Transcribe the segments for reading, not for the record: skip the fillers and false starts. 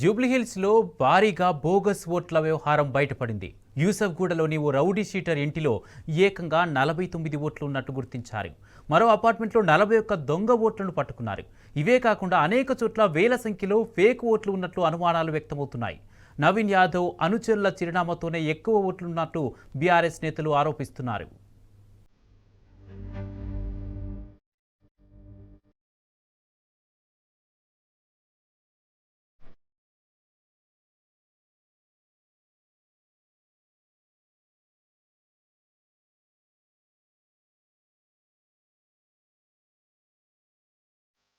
జూబ్లీహిల్స్లో భారీగా బోగస్ ఓట్ల వ్యవహారం బయటపడింది. యూసఫ్గూడలోని ఓ రౌడీ షీటర్ ఇంటిలో ఏకంగా 49 ఓట్లు ఉన్నట్టు గుర్తించారు. మరో అపార్ట్మెంట్లో 41 దొంగ ఓట్లను పట్టుకున్నారు. ఇవే కాకుండా అనేక చోట్ల వేల సంఖ్యలో ఫేక్ ఓట్లు ఉన్నట్లు అనుమానాలు వ్యక్తమవుతున్నాయి. నవీన్ యాదవ్ అనుచరుల చిరునామాతోనే ఎక్కువ ఓట్లున్నట్టు బీఆర్ఎస్ నేతలు ఆరోపిస్తున్నారు.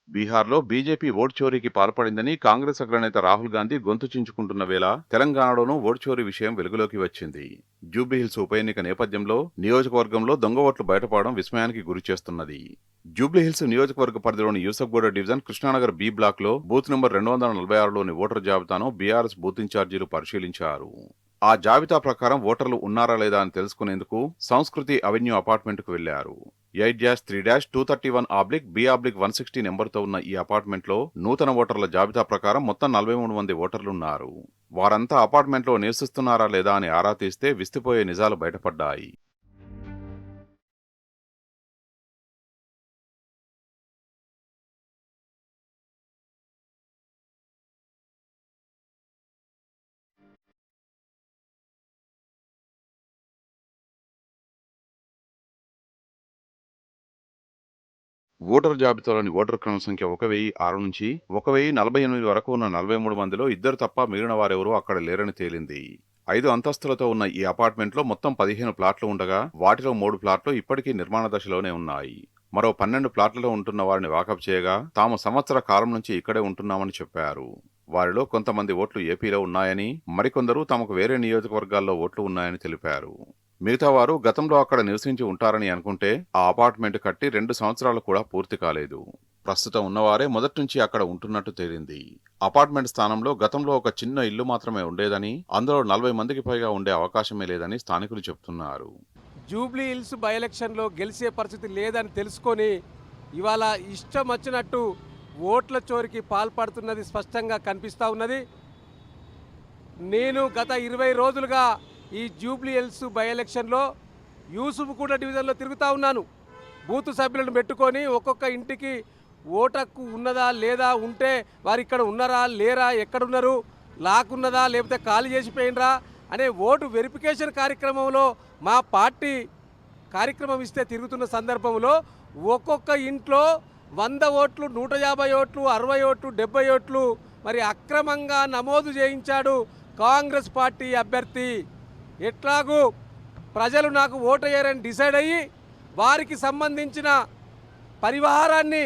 బీహార్లో బీజేపీ ఓటు చోరీకి పాల్పడిందని కాంగ్రెస్ అగ్రనేత రాహుల్ గాంధీ గొంతు చించుకుంటున్న వేళ తెలంగాణలోనూ ఓటు చోరీ విషయం వెలుగులోకి వచ్చింది. జూబ్లీహిల్స్ ఉప ఎన్నిక నేపథ్యంలో నియోజకవర్గంలో దొంగ ఓట్లు బయటపడడం విస్మయానికి గురిచేస్తున్నది. జూబ్లీహిల్స్ నియోజకవర్గ పరిధిలోని Yousufguda division Krishnanagar B block లో బూత్ నంబర్ 246లోని ఓటర్ జాబితాను బీఆర్ఎస్ బూత్ ఇన్ఛార్జీలు పరిశీలించారు. ఆ జాబితా ప్రకారం ఓటర్లు ఉన్నారా లేదా అని తెలుసుకునేందుకు సంస్కృతి అవెన్యూ అపార్ట్మెంట్ కు వెళ్లారు. 8-3-231-B-160 నెంబర్తో ఉన్న ఈ అపార్ట్మెంట్లో నూతన ఓటర్ల జాబితా ప్రకారం మొత్తం 43 మంది ఓటర్లున్నారు. వారంతా అపార్ట్మెంట్లో నివసిస్తున్నారా లేదా అని ఆరా తీస్తే విస్తుపోయే నిజాలు బయటపడ్డాయి. ఓటర్ జాబితాలోని ఓటర్ క్రమ సంఖ్య 1006 నుంచి 1048 వరకు ఉన్న 43 మందిలో ఇద్దరు తప్ప మిగిలిన వారెవరూ అక్కడ లేరని తేలింది. 5 అంతస్తులతో ఉన్న ఈ అపార్ట్మెంట్లో మొత్తం 15 ప్లాట్లు ఉండగా వాటిలో 3 ప్లాట్లు ఇప్పటికీ నిర్మాణ దశలోనే ఉన్నాయి. మరో 12 ప్లాట్లలో ఉంటున్న వారిని వాకప్ చేయగా తాము సంవత్సర కాలం నుంచి ఇక్కడే ఉంటున్నామని చెప్పారు. వారిలో కొంతమంది ఓట్లు ఏపీలో ఉన్నాయని, మరికొందరు తమకు వేరే నియోజకవర్గాల్లో ఓట్లు ఉన్నాయని తెలిపారు. మిగతా వారు గతంలో అక్కడ నివసించి ఉంటారని అనుకుంటే ఆ అపార్ట్మెంట్ కట్టి 2 సంవత్సరాలు కూడా పూర్తి కాలేదు. ప్రస్తుతం ఉన్నవారే మొదటి నుంచి అక్కడ ఉంటున్నట్టు తేలింది. అపార్ట్మెంట్ స్థానంలో గతంలో ఒక చిన్న ఇల్లు మాత్రమే ఉండేదని, అందులో 40 మందికి పైగా ఉండే అవకాశమే లేదని స్థానికులు చెబుతున్నారు. జూబ్లీ హిల్స్ బై ఎలక్షన్లో గెలిచే పరిస్థితి లేదని తెలుసుకొని ఇవాళ ఇష్టం వచ్చినట్టు ఓట్ల చోరికి పాల్పడుతున్నది స్పష్టంగా కనిపిస్తూ ఉన్నది. నేను గత 20 రోజులుగా ఈ జూబ్లీ హిల్స్ బై ఎలక్షన్లో యూసుఫ్గూడ డివిజన్లో తిరుగుతూ ఉన్నాను. బూత్ సభ్యులను పెట్టుకొని ఒక్కొక్క ఇంటికి ఓటక్కు ఉన్నదా లేదా, ఉంటే వారు ఇక్కడ ఉన్నారా లేరా, ఎక్కడున్నారు, లాక్కున్నదా లేకపోతే ఖాళీ చేసిపోయినరా అనే ఓటు వెరిఫికేషన్ కార్యక్రమంలో మా పార్టీ కార్యక్రమం ఇస్తే తిరుగుతున్న సందర్భంలో ఒక్కొక్క ఇంట్లో 100 ఓట్లు, 150 ఓట్లు, 60 ఓట్లు, 70 ఓట్లు మరి అక్రమంగా నమోదు చేయించాడు కాంగ్రెస్ పార్టీ అభ్యర్థి. ఎట్లాగూ ప్రజలు నాకు ఓటు వేయరని డిసైడ్ అయ్యి వారికి సంబంధించిన పరివారాన్ని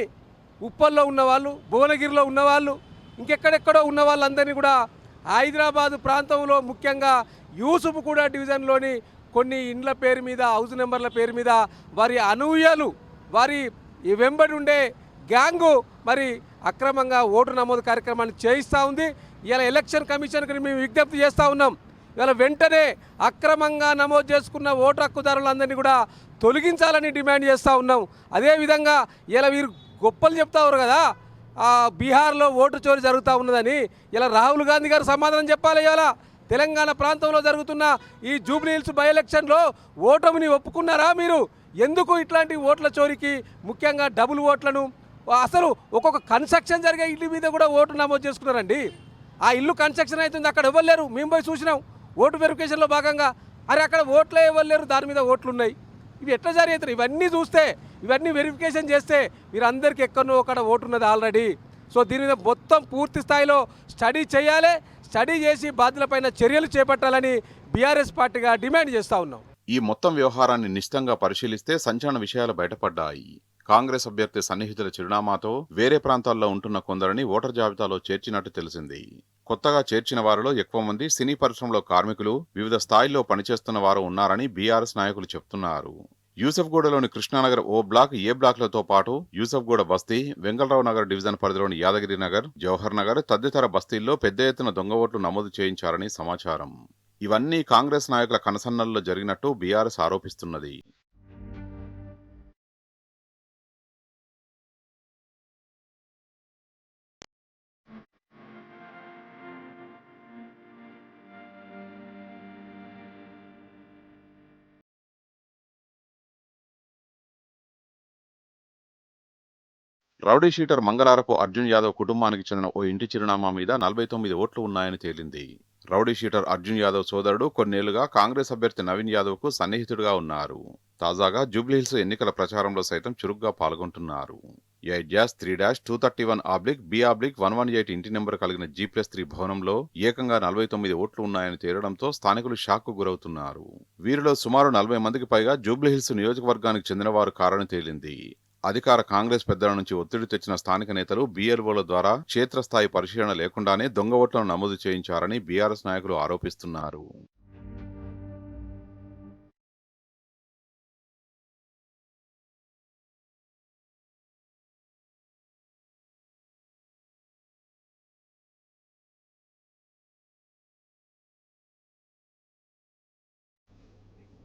ఉప్పల్లో ఉన్నవాళ్ళు, భువనగిరిలో ఉన్నవాళ్ళు, ఇంకెక్కడెక్కడో ఉన్న వాళ్ళందరినీ కూడా హైదరాబాదు ప్రాంతంలో ముఖ్యంగా యూసుఫ్గూడ డివిజన్లోని కొన్ని ఇండ్ల పేరు మీద, హౌస్ నెంబర్ల పేరు మీద వారి అనూహ్యాలు, వారి వెంబడి ఉండే గ్యాంగు మరి అక్రమంగా ఓటు నమోదు కార్యక్రమాన్ని చేయిస్తూ ఉంది. ఇలా ఎలక్షన్ కమిషన్కి మేము విజ్ఞప్తి చేస్తూ ఉన్నాం. ఇలా వెంటనే అక్రమంగా నమోదు చేసుకున్న ఓటు హక్కుదారులందరినీ కూడా తొలగించాలని డిమాండ్ చేస్తూ ఉన్నాం. అదేవిధంగా ఇలా వీరు గొప్పలు చెప్తారు కదా, బీహార్లో ఓటు చోరీ జరుగుతూ ఉన్నదని. ఇలా రాహుల్ గాంధీ గారు సమాధానం చెప్పాలి. ఇలా తెలంగాణ ప్రాంతంలో జరుగుతున్న ఈ జూబ్లీ హిల్స్ బై ఎలక్షన్లో ఓటమిని ఒప్పుకున్నారా మీరు? ఎందుకు ఇట్లాంటి ఓట్ల చోరీకి, ముఖ్యంగా డబుల్ ఓట్లను, అసలు ఒక్కొక్క కన్స్ట్రక్షన్ జరిగే ఇల్లు మీద కూడా ఓటు నమోదు చేసుకున్నారండి. ఆ ఇల్లు కన్స్ట్రక్షన్ అవుతుంది, అక్కడ ఇవ్వలేరు, మేము పోయి చూసినాం ఓటు వెరిఫికేషన్లో భాగంగా. అరే అక్కడ ఓట్లే ఇవ్వలేరు, దాని మీద ఓట్లు ఉన్నాయి. ఇవి ఎట్లా జరుగుతాయి? ఇవన్నీ చూస్తే, ఇవన్నీ వెరిఫికేషన్ చేస్తే వీరందరికీ ఎక్కడో ఒకడ ఓటు ఉన్నది ఆల్రెడీ. సో దీని మీద మొత్తం పూర్తి స్థాయిలో స్టడీ చేయాలి. స్టడీ చేసి బాధ్యులపైన చర్యలు చేపట్టాలని బీఆర్ఎస్ పార్టీగా డిమాండ్ చేస్తూ ఉన్నాం. ఈ మొత్తం వ్యవహారాన్ని నిశితంగా పరిశీలిస్తే సంచలన విషయాలు బయటపడ్డాయి. కాంగ్రెస్ అభ్యర్థి సన్నిహితుల చిరునామాతో వేరే ప్రాంతాల్లో ఉంటున్న కొందరిని ఓటర్ జాబితాలో చేర్చినట్టు తెలిసింది. కొత్తగా చేర్చిన వారిలో ఎక్కువ మంది సినీ పరిశ్రమలో కార్మికులు, వివిధ స్థాయిల్లో పనిచేస్తున్న వారు ఉన్నారని బీఆర్ఎస్ నాయకులు చెప్తున్నారు. యూసఫ్గూడలోని కృష్ణానగర్ ఓ బ్లాక్, ఏ బ్లాక్లతో పాటు యూసఫ్గూడ బస్తీ, వెంగళరావు నగర్ డివిజన్ పరిధిలోని యాదగిరి నగర్, జవహర్ నగర్ తదితర బస్తీల్లో పెద్ద ఎత్తున దొంగ ఓట్లు నమోదు చేయించారని సమాచారం. ఇవన్నీ కాంగ్రెస్ నాయకుల కనసన్నల్లో జరిగినట్టు బీఆర్ఎస్ ఆరోపిస్తున్నది. రౌడీ షీటర్ మంగళారపు అర్జున్ యాదవ్ కుటుంబానికి చెందిన ఓ ఇంటి చిరునామా మీద 49 ఓట్లు ఉన్నాయని తేలింది. రౌడీ షీటర్ అర్జున్ యాదవ్ సోదరుడు కొన్నేళ్లుగా కాంగ్రెస్ అభ్యర్థి నవీన్ యాదవ్కు సన్నిహితుడుగా ఉన్నారు. తాజాగా జూబ్లీహిల్స్ ఎన్నికల ప్రచారంలో సైతం చురుగ్గా పాల్గొంటున్నారు. 8-3-231-B-118 ఇంటి నెంబర్ కలిగిన G+3 భవనంలో ఏకంగా 49 ఓట్లు ఉన్నాయని తేలడంతో స్థానికులు షాక్కు గురవుతున్నారు. వీరిలో సుమారు 40 మందికి పైగా జూబ్లీహిల్స్ నియోజకవర్గానికి చెందినవారు కారని తేలింది. అధికార కాంగ్రెస్ పెద్దల నుంచి ఒత్తిడి తెచ్చిన స్థానిక నేతలు BLOల ద్వారా క్షేత్రస్థాయి పరిశీలన లేకుండానే దొంగ ఓట్లను నమోదు చేయించారని బీఆర్ఎస్ నాయకులు ఆరోపిస్తున్నారు.